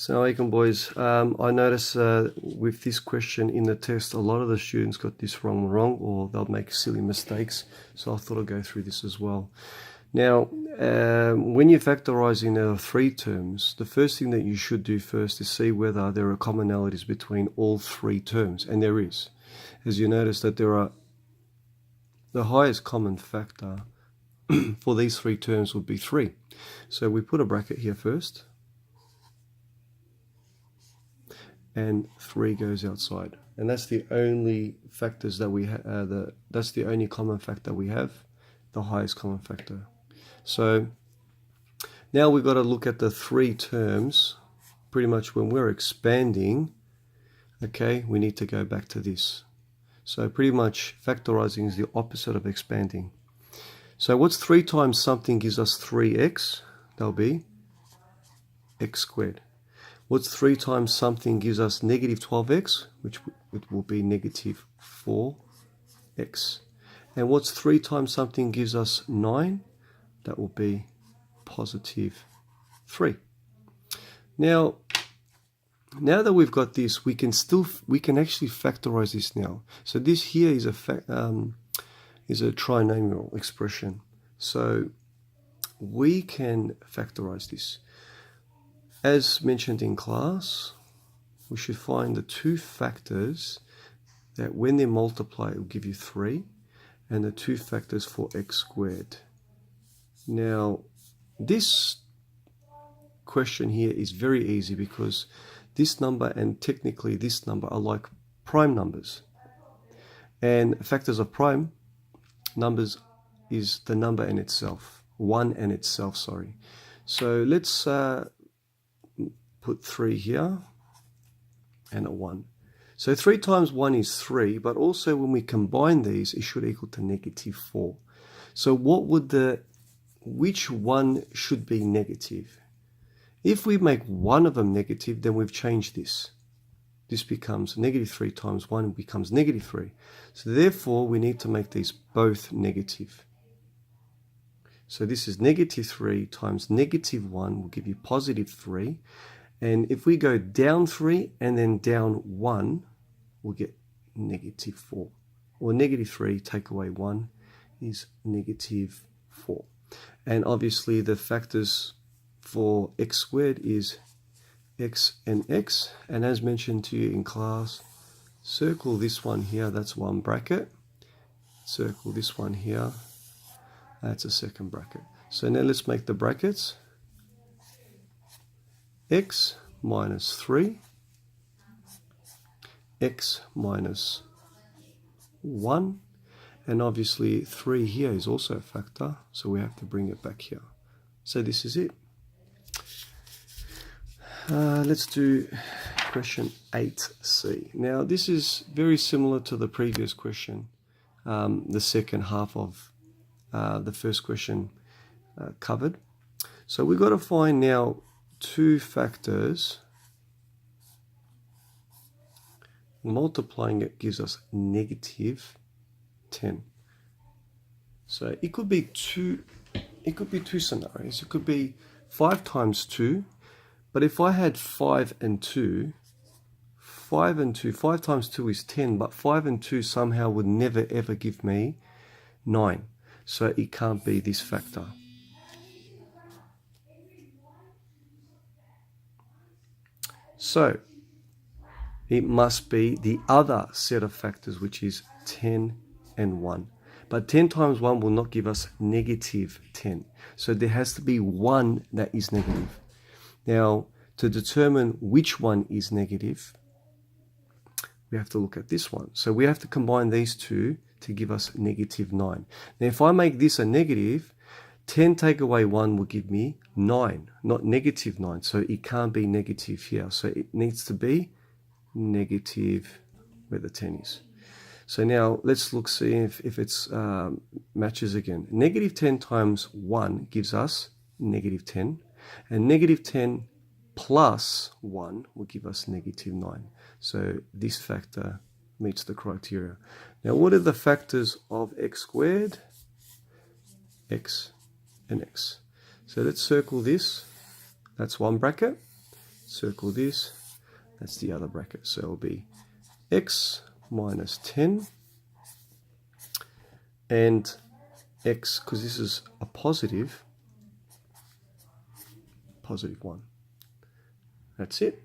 Assalamualaikum boys. I notice with this question in the test, a lot of the students got this wrong or they'll make silly mistakes. So I thought I'd go through this as well. Now, when you're factorizing, there are three terms. The first thing that you should do first is see whether there are commonalities between all three terms, and there is. As you notice that there are the highest common factor for these three terms would be 3. So we put a bracket here first. And 3 goes outside, and that's the only factors that we have. That's the only common factor we have, the highest common factor. So now we've got to look at the three terms. Pretty much when we're expanding, okay, we need to go back to this. So pretty much factorizing is the opposite of expanding. So what's 3 times something gives us 3x? That'll be x squared. What's 3 times something gives us negative 12x, which it will be negative 4x. And what's 3 times something gives us 9? That will be positive 3. Now that we've got this, we can actually factorize this now. So this here is a trinomial expression. So we can factorize this. As mentioned in class, we should find the two factors that when they multiply, it will give you 3, and the two factors for x squared. Now, this question here is very easy because this number and technically this number are like prime numbers. And factors of prime numbers is the number in itself, 1 and itself, sorry. So let's put 3 here and a 1. So 3 times 1 is 3, but also when we combine these, it should equal to negative 4. So which one should be negative? If we make one of them negative, then we've changed this. This becomes negative 3 times 1 becomes negative 3. So therefore, we need to make these both negative. So this is negative 3 times negative 1 will give you positive 3. And if we go down 3 and then down 1, we'll get negative 4. Or negative 3 take away 1 is negative 4. And obviously the factors for x squared is x and x. And as mentioned to you in class, circle this one here, that's one bracket. Circle this one here, that's a second bracket. So now let's make the brackets. X minus 3, x minus 1, and obviously 3 here is also a factor, so we have to bring it back here. So this is it. Let's do question 8c. Now this is very similar to the previous question, the second half of the first question covered. So we've got to find now two factors. Multiplying it gives us negative 10. So it could be two scenarios. It could be 5 times 2, but if I had 5 and 2, 5 times 2 is 10, but 5 and 2 somehow would never ever give me 9. So it can't be this factor. So it must be the other set of factors, which is 10 and 1. But 10 times 1 will not give us negative 10. So there has to be one that is negative. Now, to determine which one is negative, we have to look at this one. So we have to combine these two to give us negative 9. Now, if I make this a negative, 10 take away 1 will give me 9, not negative 9. So it can't be negative here. So it needs to be negative where the 10 is. So now let's see if it's matches again. Negative 10 times 1 gives us negative 10. And negative 10 plus 1 will give us negative 9. So this factor meets the criteria. Now what are the factors of x squared? X and x. So let's circle this. That's one bracket. circle this, that's the other bracket. So it'll be x minus 10 and x, because this is a positive 1. That's it.